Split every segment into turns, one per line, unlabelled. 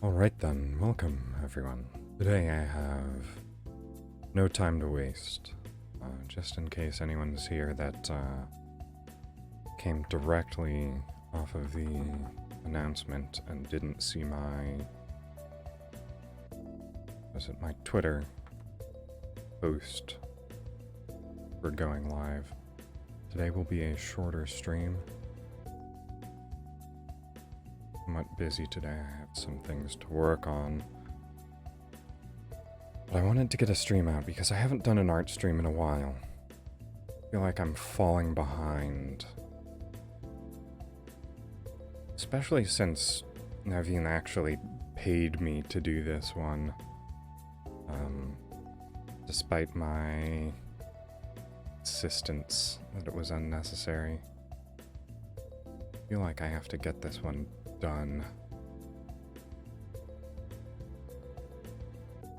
Alright then, welcome everyone. Today I have no time to waste. Just in case anyone's here that came directly off of the announcement and didn't see my Twitter post for going live. Today will be a shorter stream. Somewhat busy today, I have some things to work on. But I wanted to get a stream out because I haven't done an art stream in a while. I feel like I'm falling behind. Especially since Naveen actually paid me to do this one. Despite my insistence that it was unnecessary. I feel like I have to get this one done.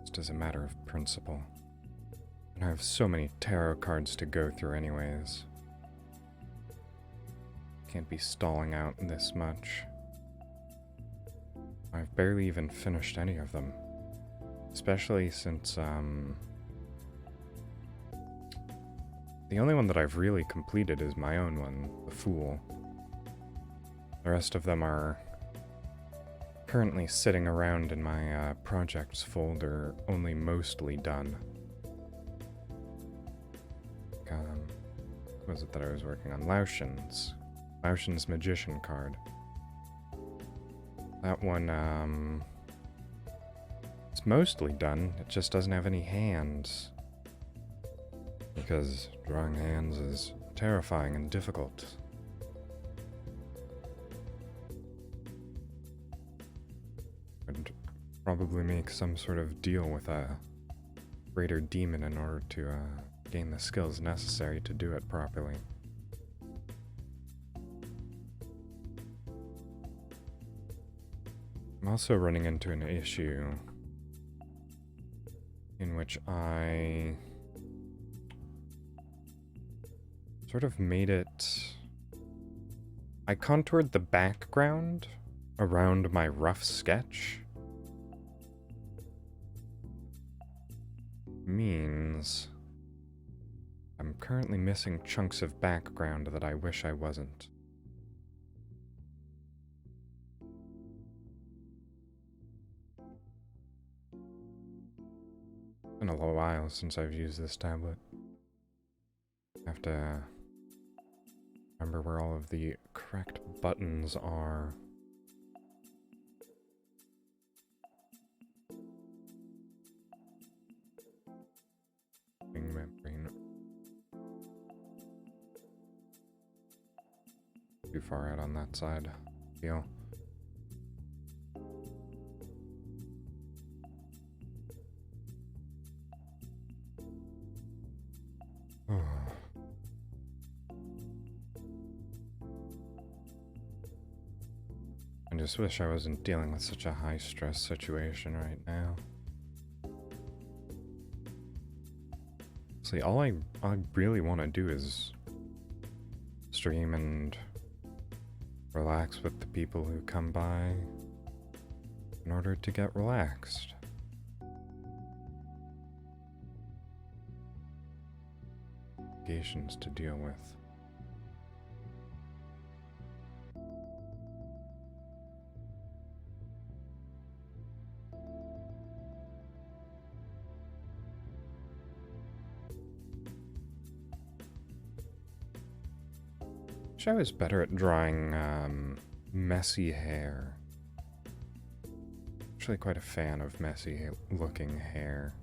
Just as a matter of principle. And I have so many tarot cards to go through anyways. Can't be stalling out this much. I've barely even finished any of them. Especially since, the only one that I've really completed is my own one, The Fool. The rest of them are currently sitting around in my projects folder, only mostly done. What was it that I was working on? Laotian's Magician card. That one, it's mostly done, it just doesn't have any hands. Because drawing hands is terrifying and difficult. I'd probably make some sort of deal with a greater demon in order to gain the skills necessary to do it properly. I'm also running into an issue in which I sort of made it... I contoured the background around my rough sketch. Means I'm currently missing chunks of background that I wish I wasn't. It's been a little while since I've used this tablet. I have to remember where all of the correct buttons are. Membrane. Too far out on that side. Feel. Oh. I just wish I wasn't dealing with such a high-stress situation right now. See, all I really want to do is stream and relax with the people who come by in order to get relaxed. Obligations to deal with. I was better at drawing messy hair. Actually quite a fan of messy looking hair.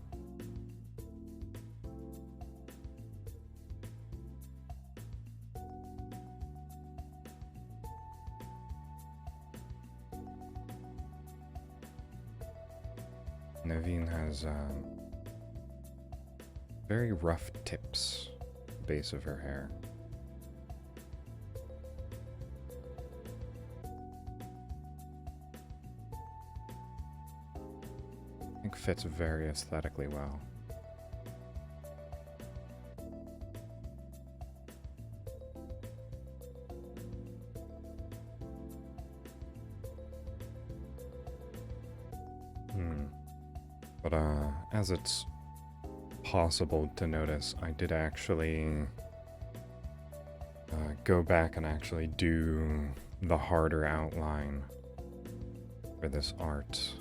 Naveen has very rough tips at the base of her hair. Fits very aesthetically well. But as it's possible to notice, I did actually go back and actually do the harder outline for this art.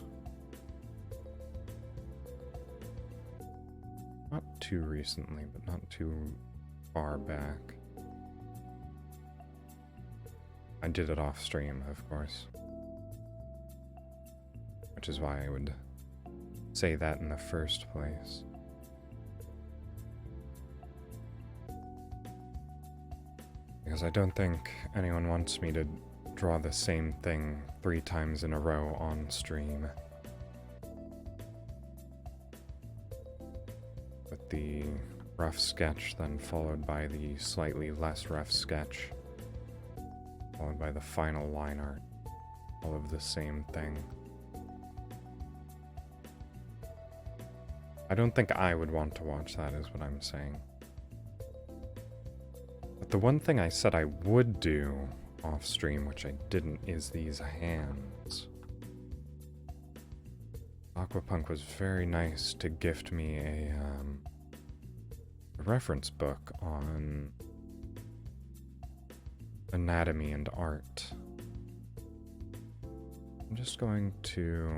Not too recently, but not too far back. I did it off stream, of course. Which is why I would say that in the first place. Because I don't think anyone wants me to draw the same thing 3 times in a row on stream. With the rough sketch, then followed by the slightly less rough sketch, followed by the final line art, all of the same thing. I don't think I would want to watch that, is what I'm saying. But the one thing I said I would do off stream, which I didn't, is these hands. Aquapunk was very nice to gift me a reference book on anatomy and art. I'm just going to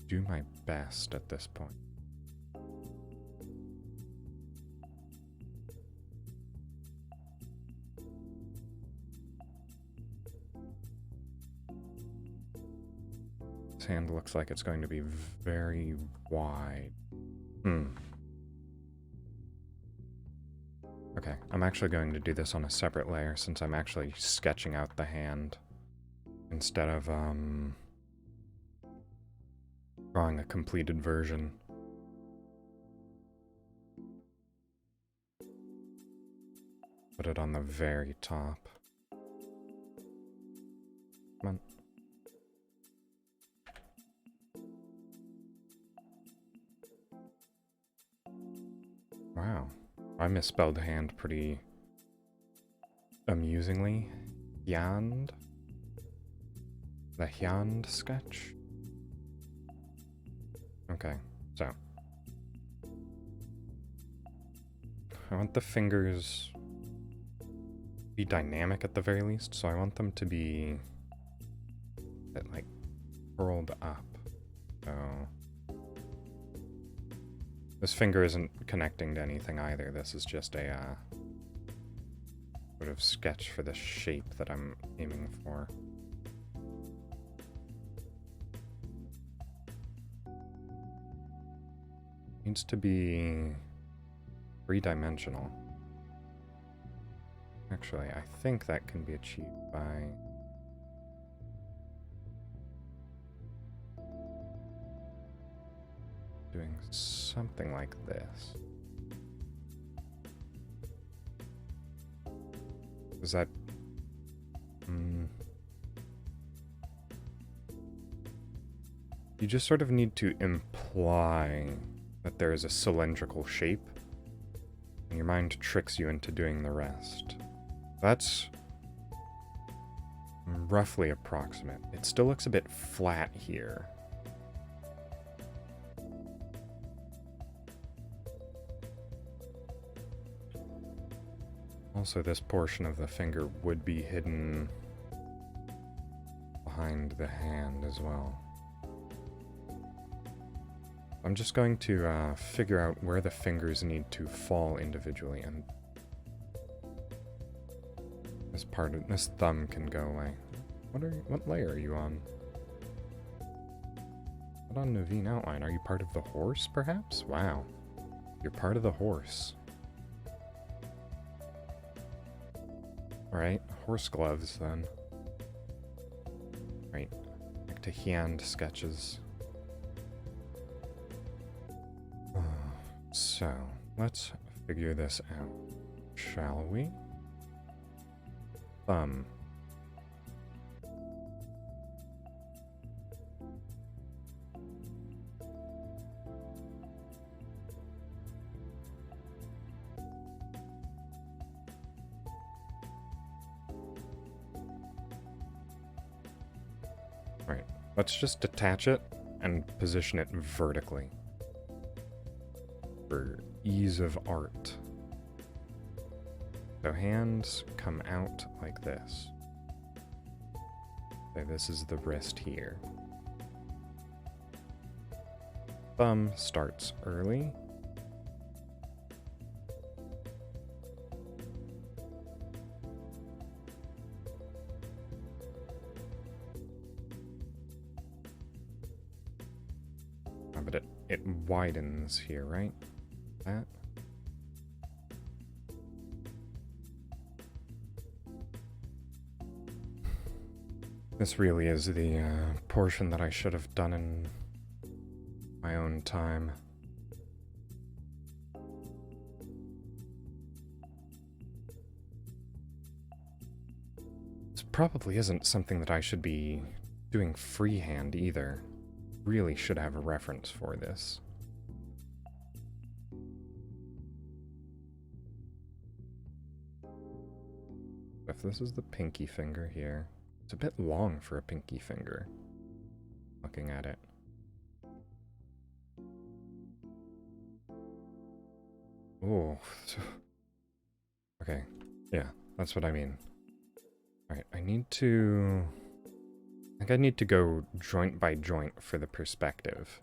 do my best at this point. This hand looks like it's going to be very wide. Okay, I'm actually going to do this on a separate layer since I'm actually sketching out the hand instead of drawing a completed version. Put it on the very top. Come on. Wow. I misspelled hand pretty amusingly. Hyand? The Hyand sketch? Okay, so. I want the fingers to be dynamic at the very least, so I want them to be like curled up. So this finger isn't connecting to anything either. This is just a sort of sketch for the shape that I'm aiming for. Needs to be 3-dimensional. Actually, I think that can be achieved by doing something like this. Is that... You just sort of need to imply that there is a cylindrical shape, and your mind tricks you into doing the rest. That's roughly approximate. It still looks a bit flat here. Also, this portion of the finger would be hidden behind the hand as well. I'm just going to figure out where the fingers need to fall individually, and this thumb can go away. What layer are you on? Not on Naveen outline. Are you part of the horse, perhaps? Wow. You're part of the horse. Alright, horse gloves then. Right, back to hand sketches. So, let's figure this out, shall we? Thumb. Let's just detach it and position it vertically for ease of art. So hands come out like this. Okay, this is the wrist here. Thumb starts early. Oh, but it widens here, right? That. This really is the portion that I should have done in my own time. This probably isn't something that I should be doing freehand either. Really should have a reference for this. If this is the pinky finger here, it's a bit long for a pinky finger, looking at it. Oh. Okay, yeah, that's what I mean. Alright, I think I need to go joint by joint for the perspective.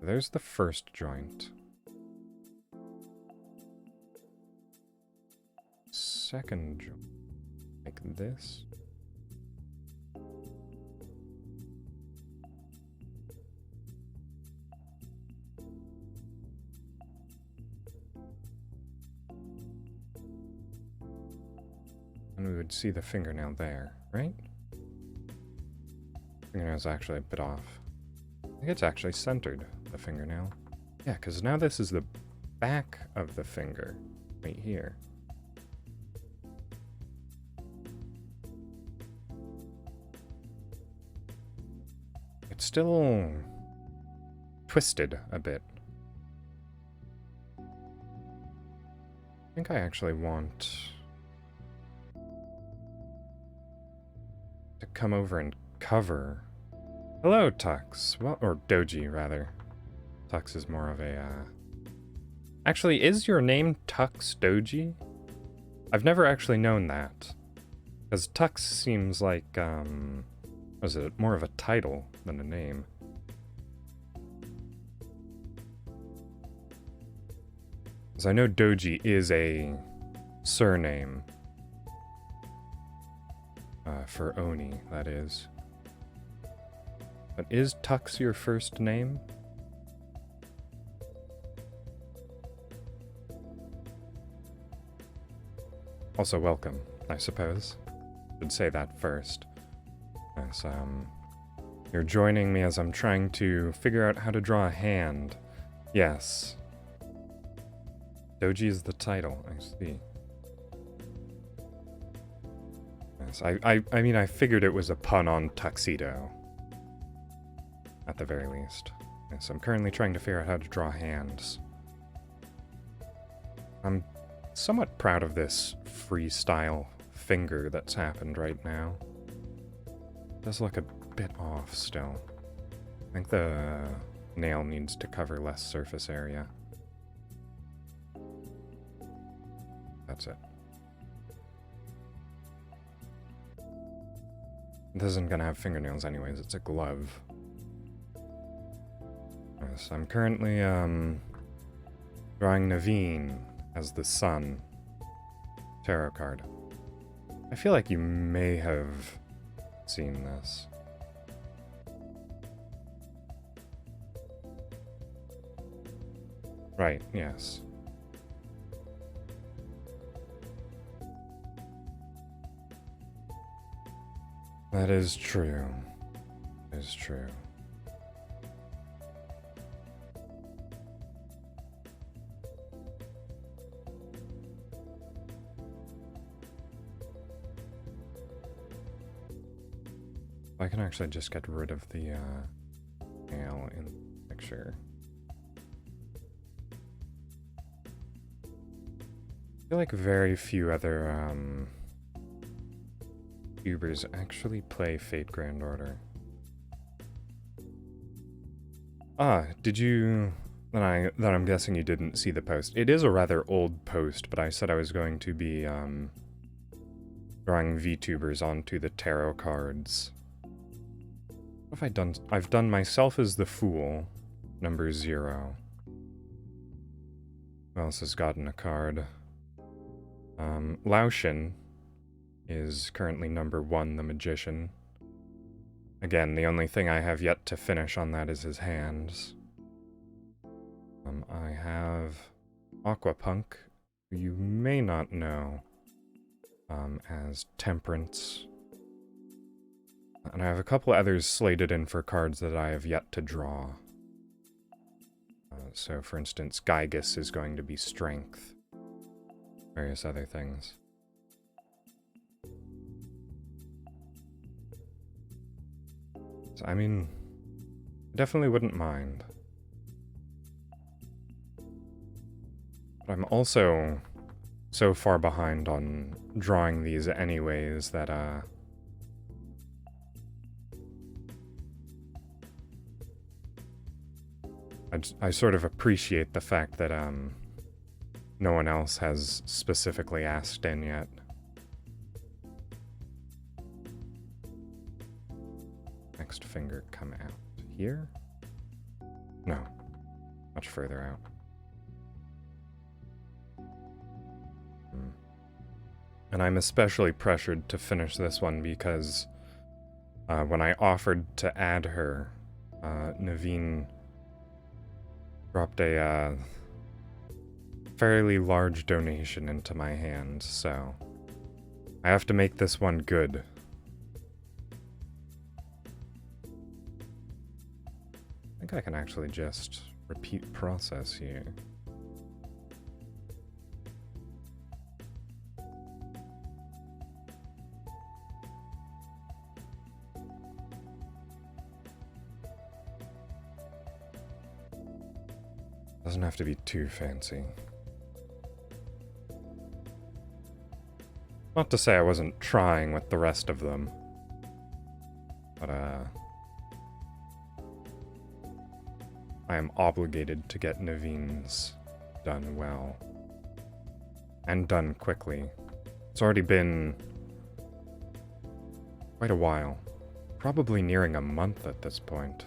There's the first joint. Second joint. Like this. And we would see the fingernail there, right? Fingernail's actually a bit off. I think it's actually centered, the fingernail. Yeah, because now this is the back of the finger, right here. It's still twisted a bit. I think I actually want to come over and cover. Hello, Tux. Well, or Doji, rather. Tux is more of a, Actually, is your name Tux Doji? I've never actually known that. Because Tux seems like, was it more of a title than a name? Because I know Doji is a surname. For Oni, that is. But is Tux your first name? Also, welcome, I suppose. Should say that first. Yes, you're joining me as I'm trying to figure out how to draw a hand. Yes. Doji is the title, I see. Yes, I mean, I figured it was a pun on tuxedo. At the very least. Yes, I'm currently trying to figure out how to draw hands. I'm somewhat proud of this freestyle finger that's happened right now. It does look a bit off still. I think the nail needs to cover less surface area. That's it. This isn't gonna have fingernails anyways, it's a glove. Yes, I'm currently, drawing Naveen as the sun tarot card. I feel like you may have seen this. Right, yes. That is true. That is true. I can actually just get rid of the nail in the picture. I feel like very few other Vtubers actually play Fate Grand Order? Ah, did you... Then I'm guessing you didn't see the post. It is a rather old post, but I said I was going to be, drawing VTubers onto the tarot cards. What have I done? I've done myself as the Fool, number 0. Who else has gotten a card? Laoshin is currently number 1, the Magician. Again, the only thing I have yet to finish on that is his hands. I have Aquapunk, who you may not know, as Temperance. And I have a couple others slated in for cards that I have yet to draw. So, for instance, Gygus is going to be Strength. Various other things. So, I mean, I definitely wouldn't mind. But I'm also so far behind on drawing these anyways that, I sort of appreciate the fact that, no one else has specifically asked in yet. Next finger come out here? No. Much further out. And I'm especially pressured to finish this one because when I offered to add her, Naveen dropped a fairly large donation into my hands, so I have to make this one good. I think I can actually just repeat process here. Doesn't have to be too fancy. Not to say I wasn't trying with the rest of them, but I am obligated to get Naveen's done well. And done quickly. It's already been quite a while. Probably nearing a month at this point.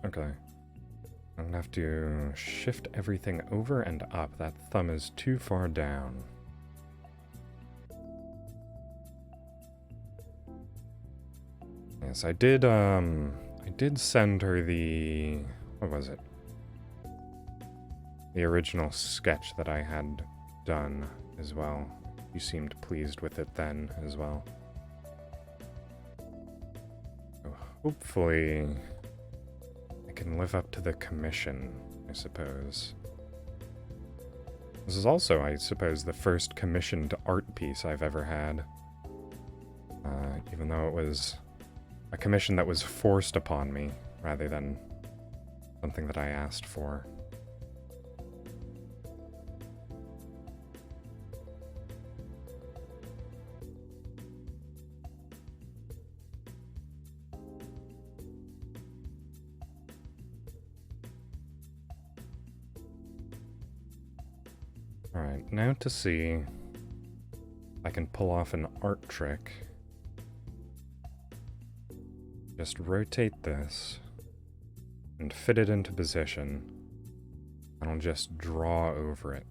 Okay. I'm gonna have to shift everything over and up. That thumb is too far down. Yes, I did send her the... what was it? The original sketch that I had done as well. You seemed pleased with it then as well. So hopefully can live up to the commission, I suppose. This is also, I suppose, the first commissioned art piece I've ever had. Even though it was a commission that was forced upon me, rather than something that I asked for. Alright, now to see if I can pull off an art trick. Just rotate this and fit it into position, and I'll just draw over it.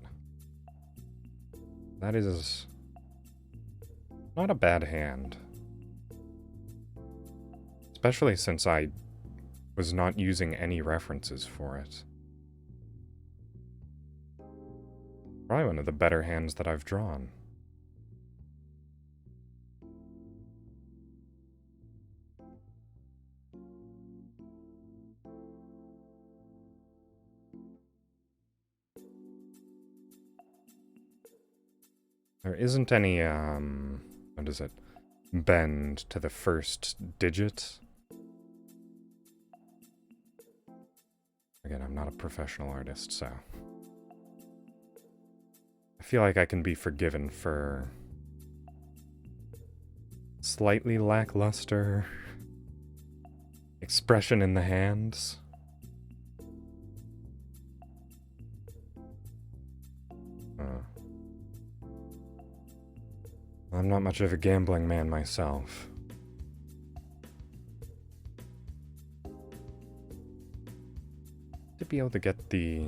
That is not a bad hand. Especially since I was not using any references for it. Probably one of the better hands that I've drawn. There isn't any, what is it? Bend to the first digit. Again, I'm not a professional artist, so I feel like I can be forgiven for slightly lackluster expression in the hands. I'm not much of a gambling man myself. To be able to get the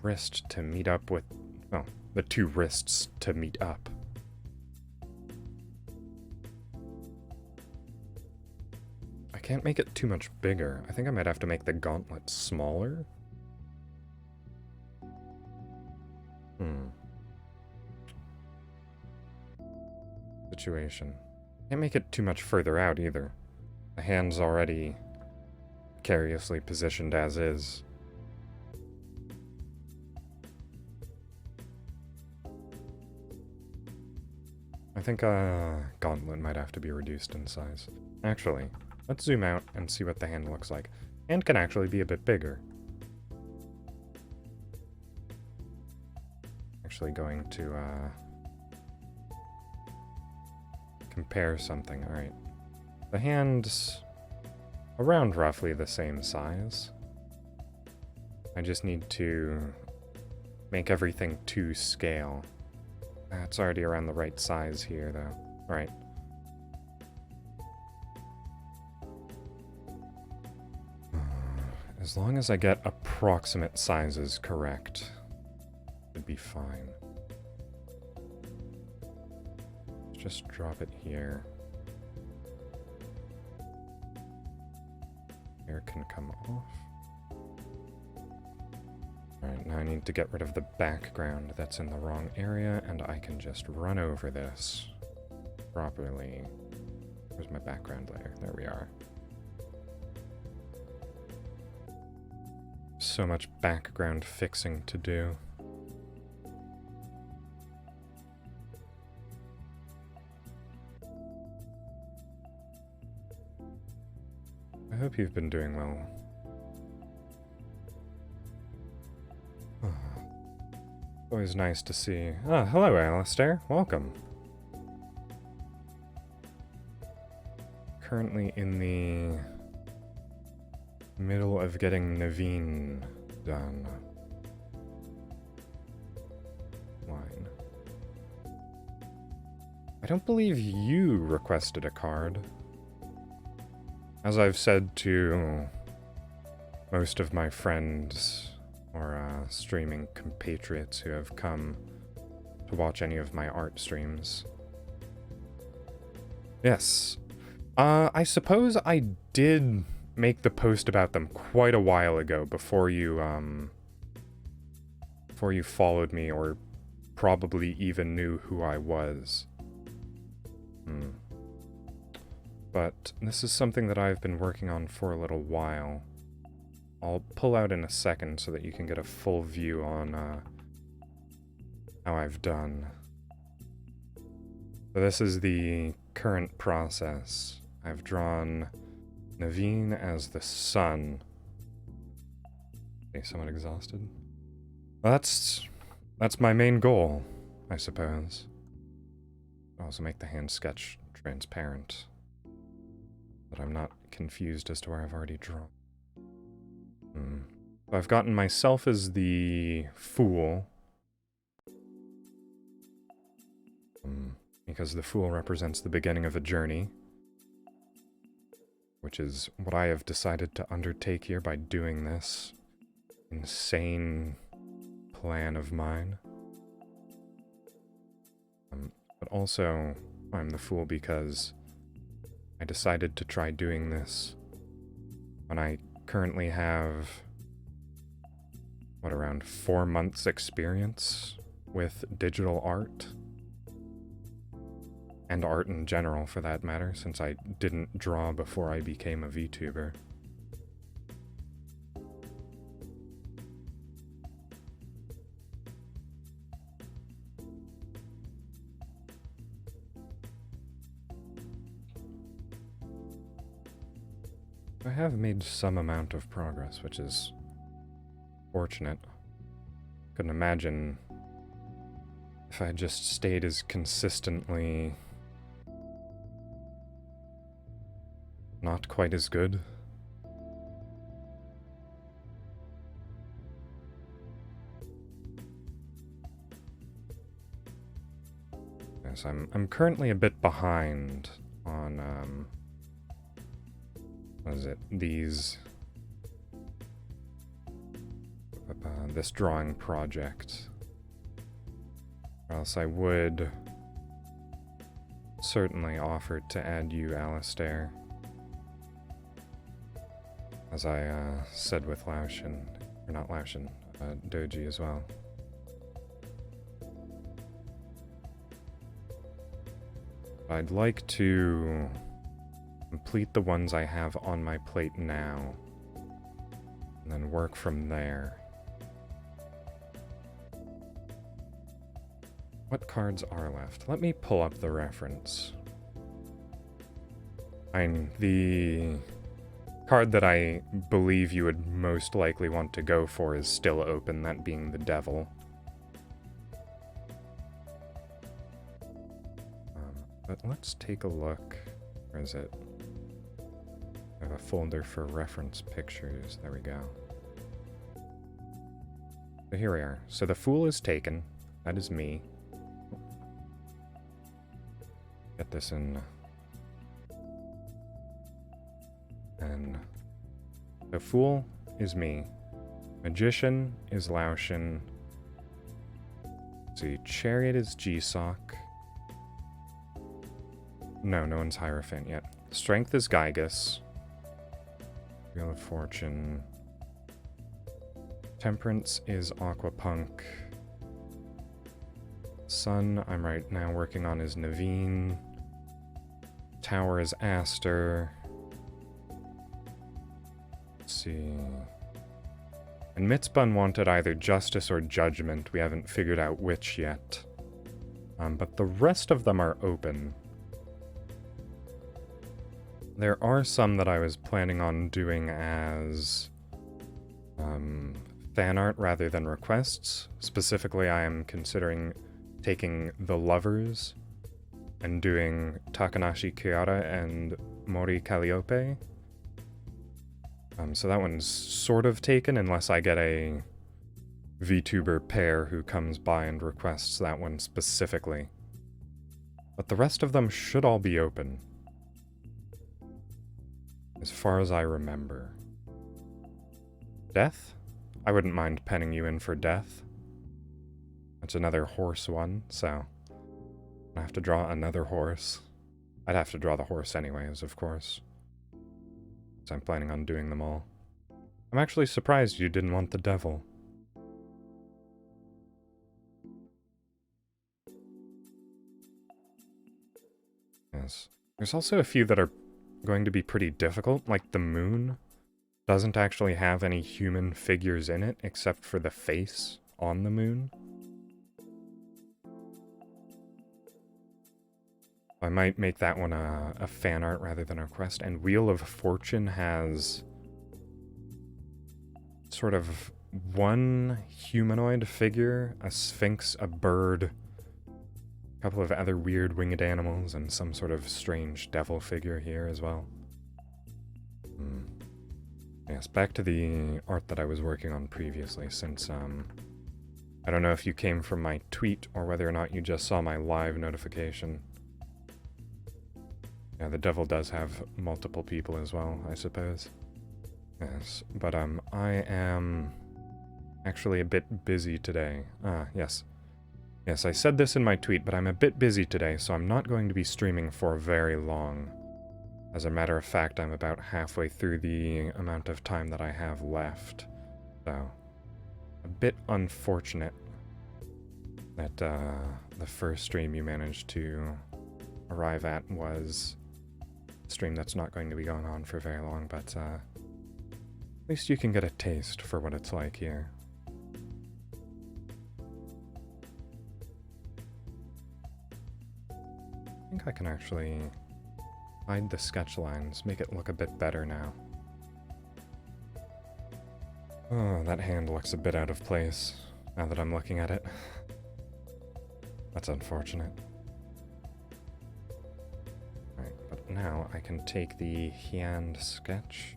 wrist to meet up with, well, the two wrists to meet up. I can't make it too much bigger. I think I might have to make the gauntlet smaller. Situation. Can't make it too much further out either. The hand's already precariously positioned as is. I think gauntlet might have to be reduced in size. Actually, let's zoom out and see what the hand looks like. Hand can actually be a bit bigger. Actually going to compare something. Alright. The hand's around roughly the same size. I just need to make everything to scale. It's already around the right size here, though. Alright. As long as I get approximate sizes correct, it'd be fine. Just drop it here. Hair can come off. Alright, now I need to get rid of the background that's in the wrong area, and I can just run over this properly. Where's my background layer? There we are. So much background fixing to do. I hope you've been doing well. Always nice to see. Ah, hello, Alistair. Welcome. Currently in the middle of getting Naveen done. Line. I don't believe you requested a card. As I've said to most of my friends or streaming compatriots who have come to watch any of my art streams. Yes. I suppose I did make the post about them quite a while ago before you followed me or probably even knew who I was. But this is something that I've been working on for a little while. I'll pull out in a second so that you can get a full view on how I've done. So this is the current process. I've drawn Naveen as the sun. Okay, somewhat exhausted. Well, that's my main goal, I suppose. I'll also make the hand sketch transparent, but I'm not confused as to where I've already drawn. So I've gotten myself as the fool, because the fool represents the beginning of a journey, which is what I have decided to undertake here by doing this insane plan of mine. But also, I'm the fool because I decided to try doing this when I currently have, what, around 4 months experience with digital art. And art in general, for that matter, since I didn't draw before I became a VTuber. I have made some amount of progress, which is fortunate. Couldn't imagine if I had just stayed as consistently not quite as good. Yes, I'm currently a bit behind on what is it? These this drawing project. Or else I would certainly offer to add you, Alistair. As I said with Laoshin, or not Laoshin, Doji as well. I'd like to complete the ones I have on my plate now, and then work from there. What cards are left? Let me pull up the reference. The card that I believe you would most likely want to go for is still open, that being the Devil. But let's take a look. Where is it? I have a folder for reference pictures. There we go. So here we are. So the Fool is taken. That is me. Get this in. And the Fool is me. Magician is Laoshin. See, Chariot is G-Sock. No one's Hierophant yet. Strength is Gygus. Wheel of Fortune. Temperance is Aquapunk. Sun, I'm right now working on, is Naveen. Tower is Aster. Let's see. And Mitzbun wanted either Justice or Judgment. We haven't figured out which yet. But the rest of them are open. There are some that I was planning on doing as fan art rather than requests. Specifically, I am considering taking The Lovers and doing Takanashi Kiara and Mori Calliope. So that one's sort of taken unless I get a VTuber pair who comes by and requests that one specifically. But the rest of them should all be open. As far as I remember. Death? I wouldn't mind penning you in for Death. That's another horse one, so I have to draw another horse. I'd have to draw the horse anyways, of course. So I'm planning on doing them all. I'm actually surprised you didn't want the Devil. Yes. There's also a few that are going to be pretty difficult, like the Moon doesn't actually have any human figures in it except for the face on the Moon. I might make that one a fan art rather than a request. And Wheel of Fortune has sort of one humanoid figure, a sphinx, a bird, a couple of other weird winged animals, and some sort of strange devil figure here as well. Yes, back to the art that I was working on previously, since I don't know if you came from my tweet or whether or not you just saw my live notification. Yeah, the Devil does have multiple people as well, I suppose. Yes, but I am actually a bit busy today. Yes. Yes, I said this in my tweet, but I'm a bit busy today, so I'm not going to be streaming for very long. As a matter of fact, I'm about halfway through the amount of time that I have left. So, a bit unfortunate that the first stream you managed to arrive at was a stream that's not going to be going on for very long, but at least you can get a taste for what it's like here. I think I can actually hide the sketch lines, make it look a bit better now. Oh, that hand looks a bit out of place, now that I'm looking at it. That's unfortunate. Right, but now I can take the hand sketch,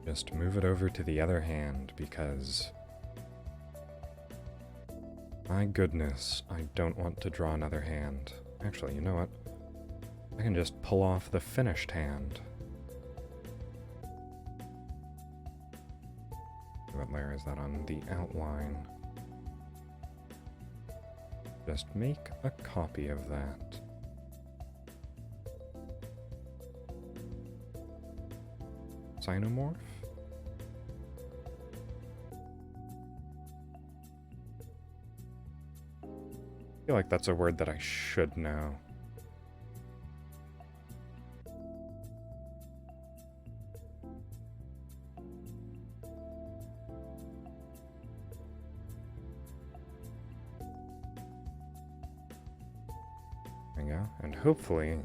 just move it over to the other hand, because my goodness, I don't want to draw another hand. Actually, you know what? I can just pull off the finished hand. What layer is that on? The outline. Just make a copy of that. Xenomorph? I feel like that's a word that I should know. There you go. And hopefully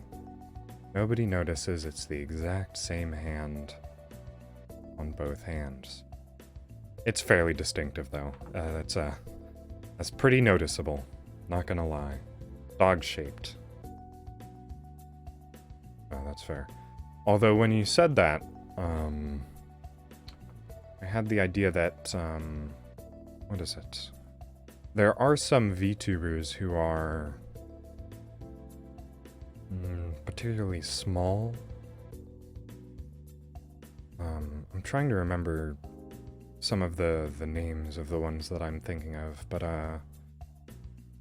nobody notices it's the exact same hand on both hands. It's fairly distinctive though. That's pretty noticeable. Not gonna lie. Dog-shaped. Oh, that's fair. Although when you said that, I had the idea that, what is it? There are some VTubers who are particularly small. I'm trying to remember some of the names of the ones that I'm thinking of, but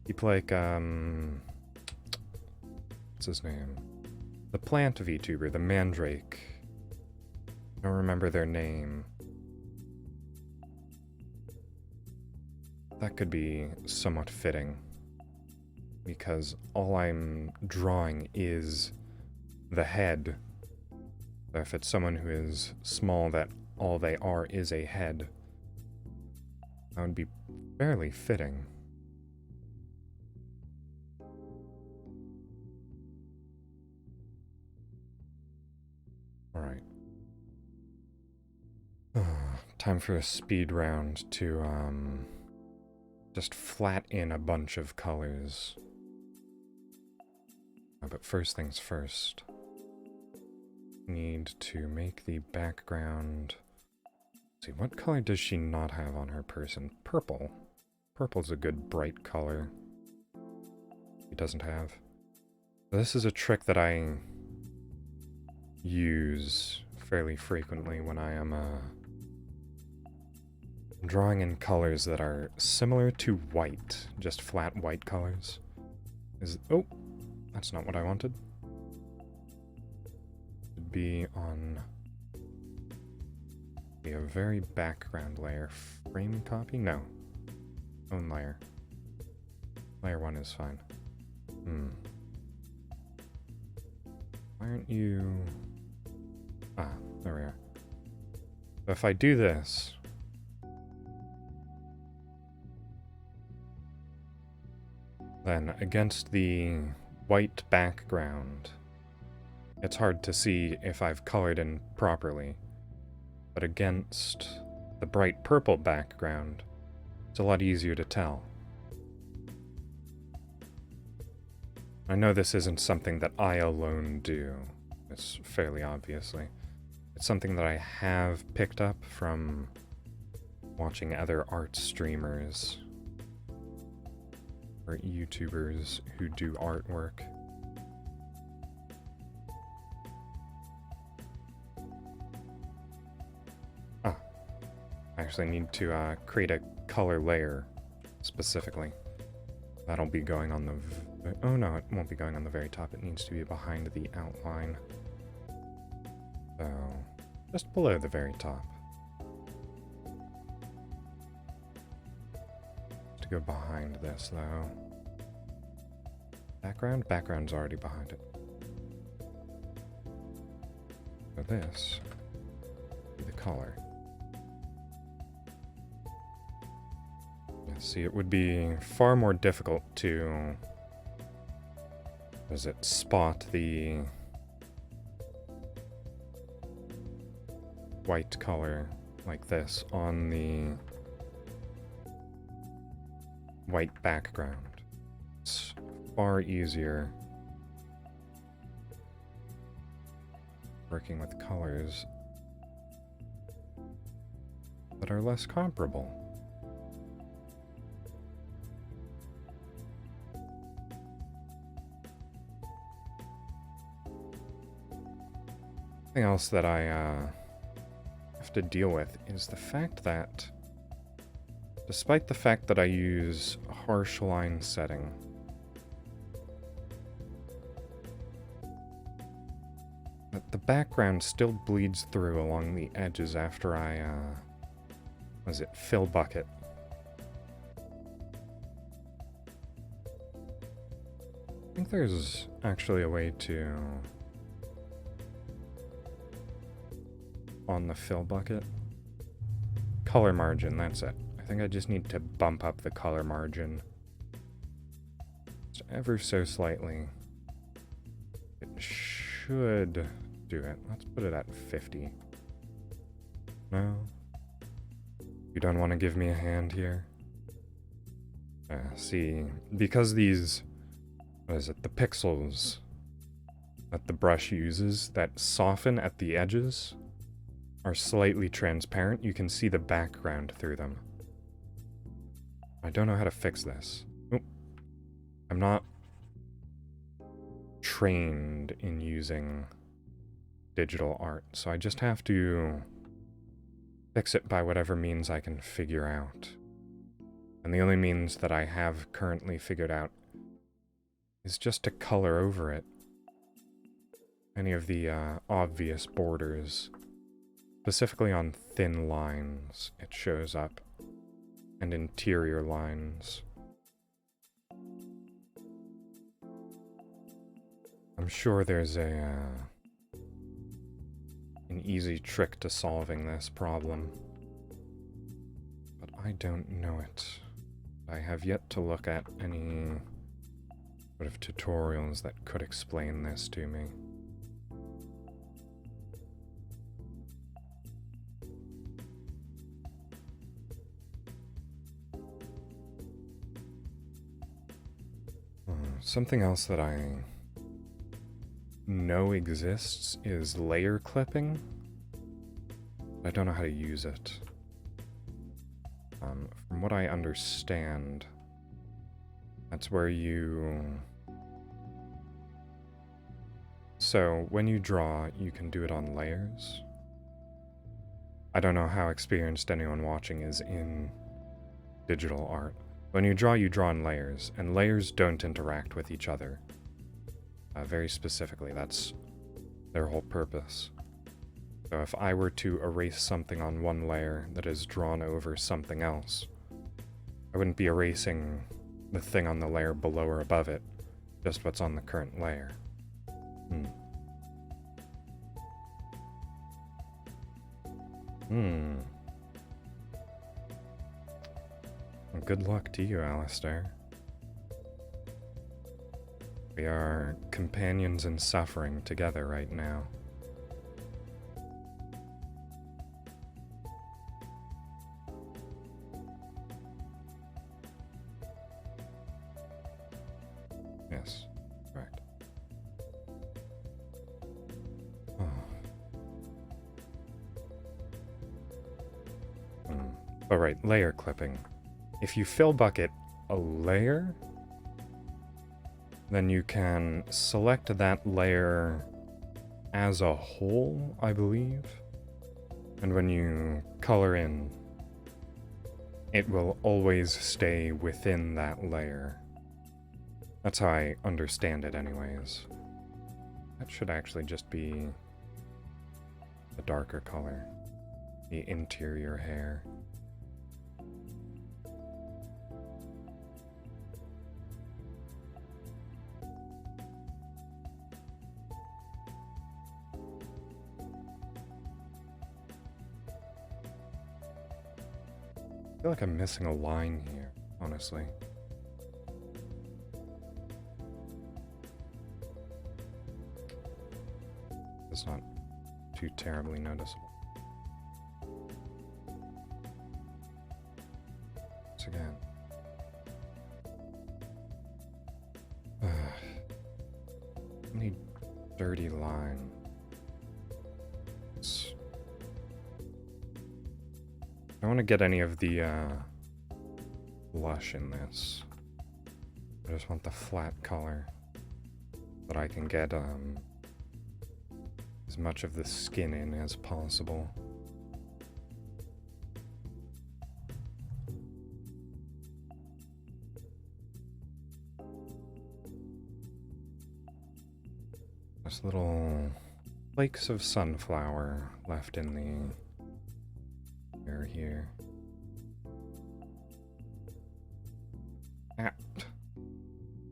people like what's his name? The plant VTuber, the Mandrake. I don't remember their name. That could be somewhat fitting, because all I'm drawing is the head. So if it's someone who is small that all they are is a head, that would be fairly fitting. Alright. Time for a speed round to, just flat in a bunch of colors. But first things first. Need to make the background... Let's see, what color does she not have on her person? Purple. Purple's a good bright color. She doesn't have. This is a trick that I use fairly frequently when I am drawing in colors that are similar to white, just flat white colors. Oh, that's not what I wanted. Should be on a very background layer. Frame copy? No. Own layer. Layer 1 is fine. Why aren't you... Ah, there we are. So if I do this... then against the white background, it's hard to see if I've colored in properly. But against the bright purple background, it's a lot easier to tell. I know this isn't something that I alone do. It's fairly obviously. It's something that I have picked up from watching other art streamers or YouTubers who do artwork. I actually need to create a color layer specifically. That'll be going on the... Oh no, it won't be going on the very top. It needs to be behind the outline. So, just below the very top. To go behind this, though. Background? Background's already behind it. So this be the color. See, it would be far more difficult to... spot the white color like this on the white background. It's far easier working with colors that are less comparable. Something else that I have to deal with is the fact that, despite the fact that I use a harsh line setting, that the background still bleeds through along the edges after I, fill bucket. I think there's actually a way to, on the fill bucket, color margin, that's it. I think I just need to bump up the color margin just ever so slightly. It should do it. Let's put it at 50. No? You don't want to give me a hand here? See, because these, what is it, the pixels that the brush uses that soften at the edges are slightly transparent, you can see the background through them. I don't know how to fix this. Oop. I'm not trained in using digital art, so I just have to fix it by whatever means I can figure out. And the only means that I have currently figured out is just to color over it any of the obvious borders. Specifically on thin lines, it shows up, and interior lines. I'm sure there's an easy trick to solving this problem, but I don't know it. I have yet to look at any sort of tutorials that could explain this to me. Something else that I know exists is layer clipping. I don't know how to use it. From what I understand, that's where you... So, when you draw, you can do it on layers. I don't know how experienced anyone watching is in digital art. When you draw in layers, and layers don't interact with each other. Very specifically, that's their whole purpose. So if I were to erase something on one layer that is drawn over something else, I wouldn't be erasing the thing on the layer below or above it, just what's on the current layer. Well, good luck to you, Alistair. We are companions in suffering together right now. Yes, correct. Alright, layer clipping. If you fill bucket a layer, then you can select that layer as a whole, I believe. And when you color in, it will always stay within that layer. That's how I understand it anyways. That should actually just be the darker color. The interior hair. I feel like I'm missing a line here, honestly. It's not too terribly noticeable. many dirty lines. I don't want to get any of the blush in this. I just want the flat color, that I can get as much of the skin in as possible. There's little flakes of sunflower left in the air here. Ah,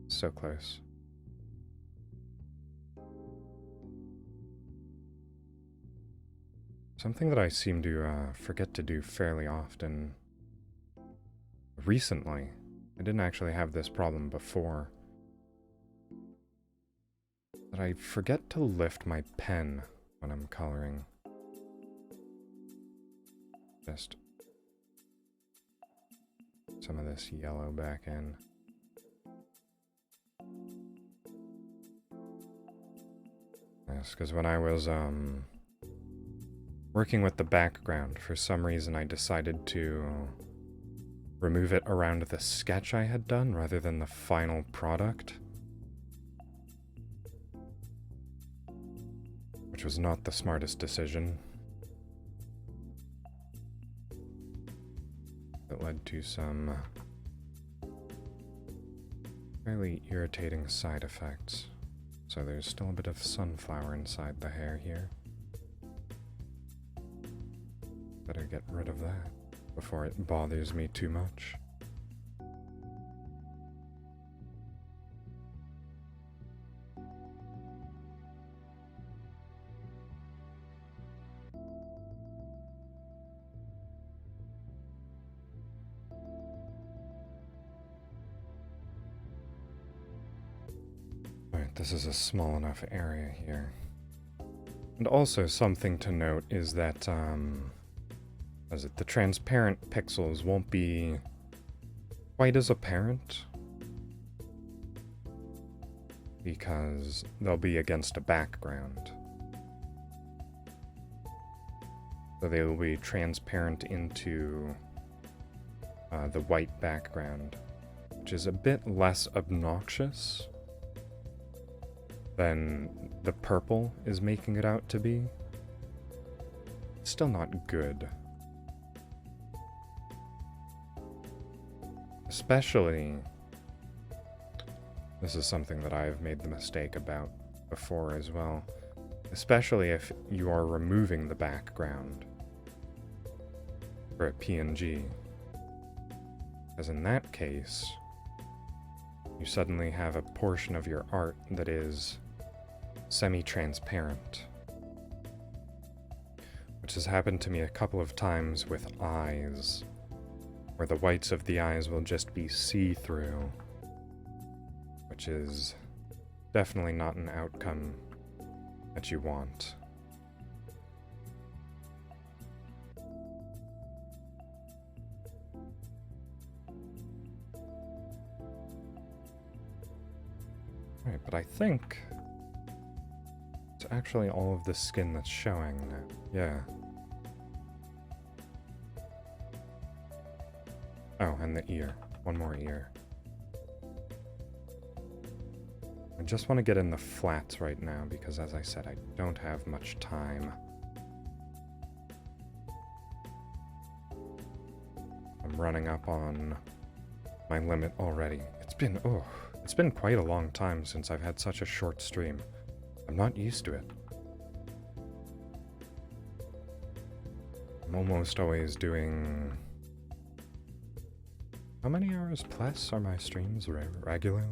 so close. Something that I seem to forget to do fairly often recently. I didn't actually have this problem before. But I forget to lift my pen when I'm coloring. Just some of this yellow back in. Yes, because when I was working with the background, for some reason I decided to remove it around the sketch I had done rather than the final product. Which was not the smartest decision. It led to some fairly irritating side effects. So there's still a bit of sunflower inside the hair here. Better get rid of that before it bothers me too much. Alright, this is a small enough area here. And also something to note is that, the transparent pixels won't be quite as apparent because they'll be against a background. So they will be transparent into the white background, which is a bit less obnoxious than the purple is making it out to be. It's still not good. Especially, this is something that I've made the mistake about before as well, especially if you are removing the background for a PNG. Because in that case, you suddenly have a portion of your art that is semi-transparent. Which has happened to me a couple of times with eyes, where the whites of the eyes will just be see-through, which is definitely not an outcome that you want. Right, but I think it's actually all of the skin that's showing now. Yeah. Oh, and the ear. One more ear. I just want to get in the flats right now because, as I said, I don't have much time. I'm running up on my limit already. It's been quite a long time since I've had such a short stream. I'm not used to it. I'm almost always doing... How many hours plus are my streams regularly?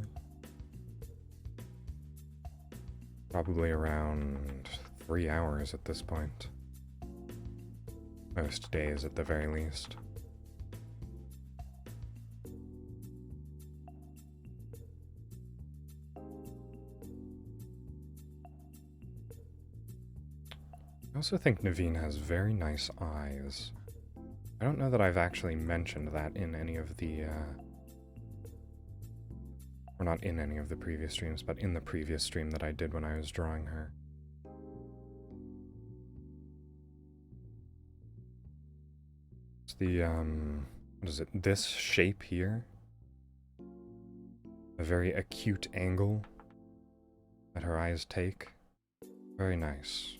Probably around 3 hours at this point. Most days at the very least. I also think Naveen has very nice eyes. I don't know that I've actually mentioned that in any of the Or not in any of the previous streams, but in the previous stream that I did when I was drawing her. It's the, what is it? This shape here. A very acute angle that her eyes take. Very nice.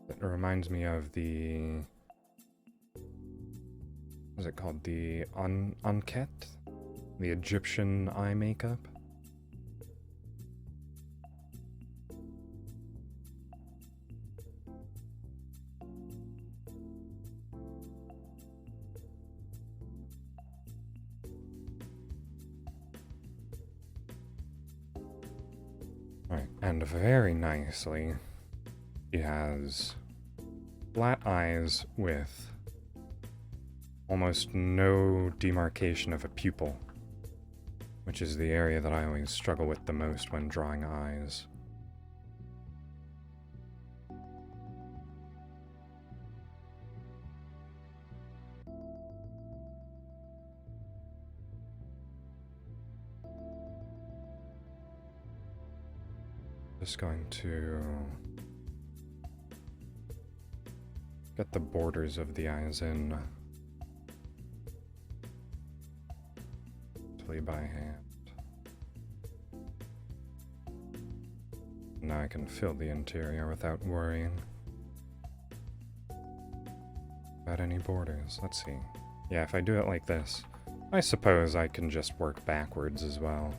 It reminds me of the, what is it called? The Anket? The Egyptian eye makeup? Alright, and very nicely, he has flat eyes with almost no demarcation of a pupil, which is the area that I always struggle with the most when drawing eyes. Just going to get the borders of the eyes in by hand. Now I can fill the interior without worrying about any borders. Let's see. Yeah, if I do it like this, I suppose I can just work backwards as well.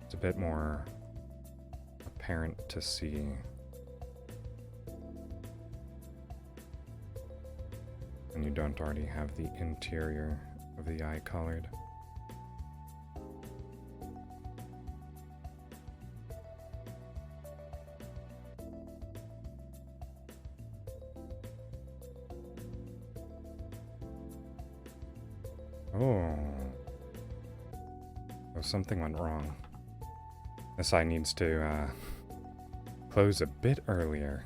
It's a bit more apparent to see. And you don't already have the interior of the eye colored. Oh, something went wrong. This eye needs to close a bit earlier.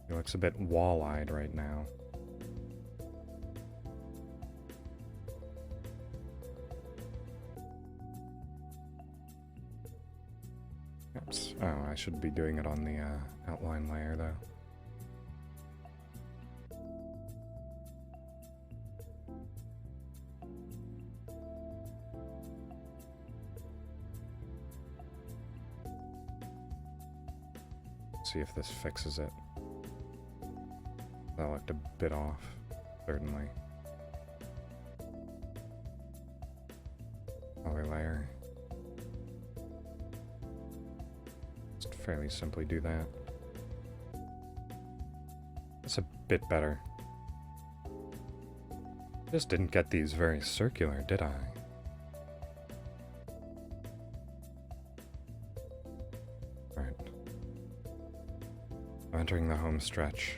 He looks a bit wall-eyed right now. Oops. Oh, I should be doing it on the outline layer, though. See if this fixes it. That looked a bit off, certainly. Color layer. Just fairly simply do that. That's a bit better. Just didn't get these very circular, did I? Entering the home stretch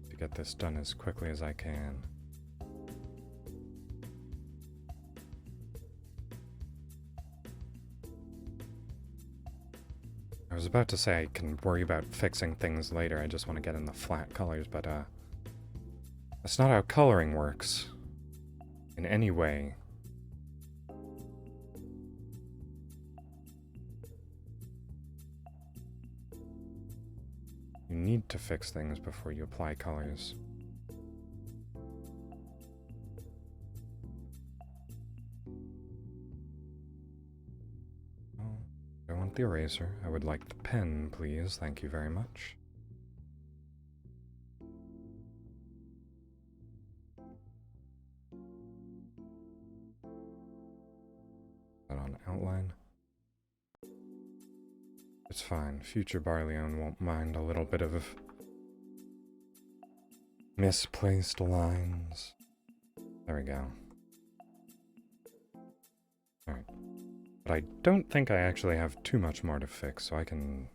to get this done as quickly as I can. I was about to say I can worry about fixing things later, I just want to get in the flat colors, but that's not how coloring works in any way. You need to fix things before you apply colors. Oh, I want the eraser. I would like the pen, please. Thank you very much. Put on outline. It's fine. Future Barleone won't mind a little bit of misplaced lines. There we go. Alright. But I don't think I actually have too much more to fix, so I can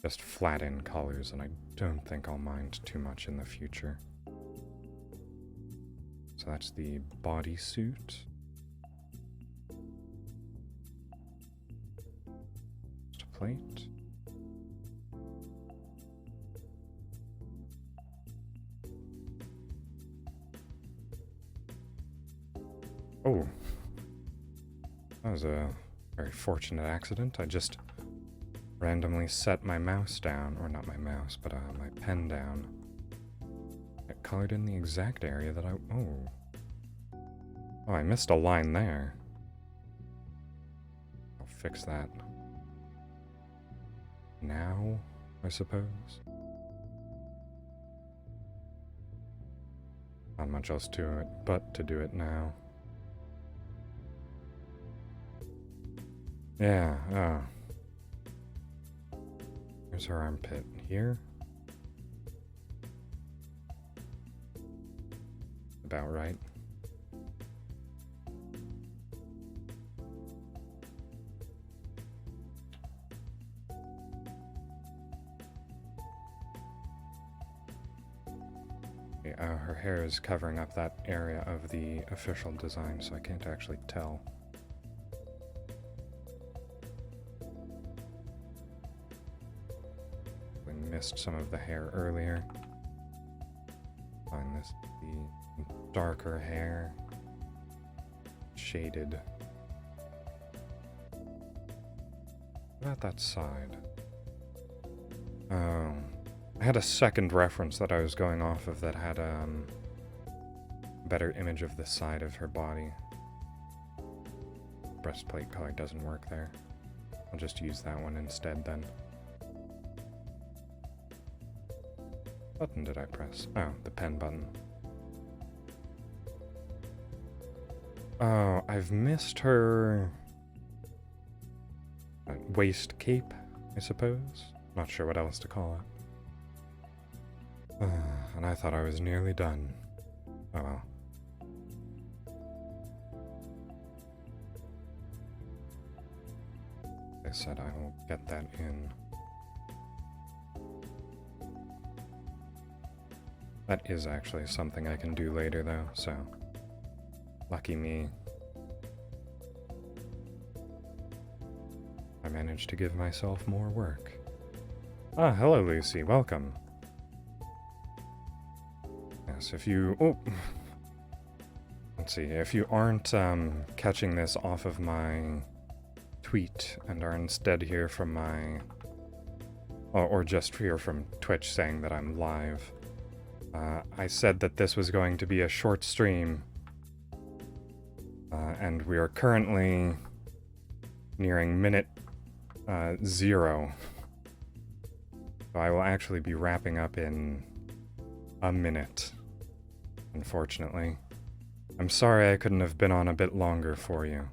just flatten colors, and I don't think I'll mind too much in the future. So that's the bodysuit. Just a plate. Oh. That was a very fortunate accident. I just randomly set my mouse down, or not my mouse, but my pen down. It colored in the exact area that oh, I missed a line there. I'll fix that now, I suppose. Not much else to it but to do it now. Yeah, here's her armpit here. About right. Her hair is covering up that area of the official design, so I can't actually tell. We missed some of the hair earlier. Find this the darker hair, shaded. What about that side? Oh. I had a second reference that I was going off of that had a better image of the side of her body. Breastplate color doesn't work there. I'll just use that one instead then. What button did I press? Oh, the pen button. Oh, I've missed her waist cape, I suppose. Not sure what else to call it. And I thought I was nearly done. Oh well. I said I will get that in. That is actually something I can do later though, so lucky me. I managed to give myself more work. Ah, hello Lucy, welcome. Yes, if you... Oh! Let's see, if you aren't catching this off of my tweet and are instead here from my... or just here from Twitch saying that I'm live, I said that this was going to be a short stream, and we are currently nearing minute 0. So I will actually be wrapping up in a minute. Unfortunately. I'm sorry I couldn't have been on a bit longer for you.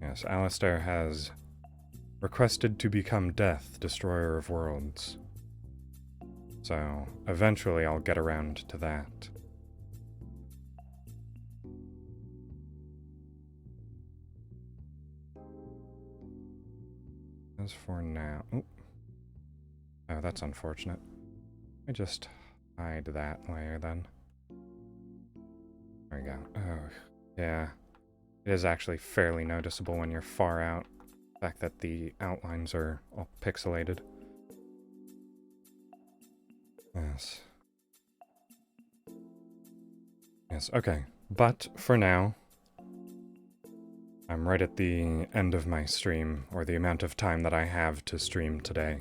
Yes, Alistair has requested to become Death, Destroyer of Worlds. So, eventually I'll get around to that. As for now... Oh, that's unfortunate. I just hide that layer then. There we go. Oh, yeah. It is actually fairly noticeable when you're far out. The fact that the outlines are all pixelated. Yes. Yes, okay. But for now, I'm right at the end of my stream, or the amount of time that I have to stream today.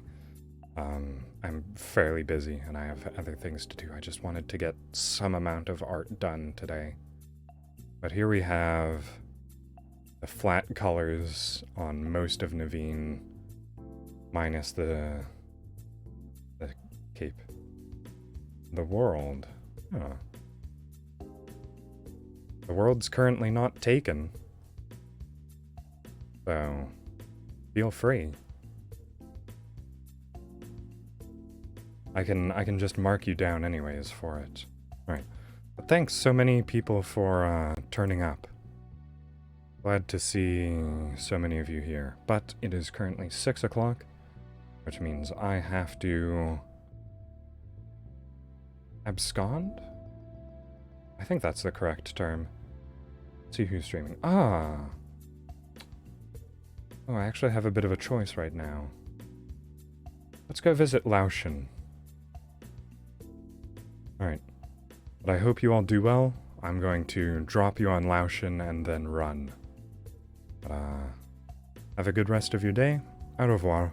I'm fairly busy, and I have other things to do. I just wanted to get some amount of art done today. But here we have the flat colors on most of Naveen, minus the cape. The world. Huh. The world's currently not taken. So, feel free. I can just mark you down anyways for it. Alright. But thanks so many people for turning up. Glad to see so many of you here. But it is currently 6 o'clock, which means I have to Abscond? I think that's the correct term. See who's streaming. Ah! Oh, I actually have a bit of a choice right now. Let's go visit Laotian. Alright. But I hope you all do well. I'm going to drop you on Laotian and then run. But, have a good rest of your day. Au revoir.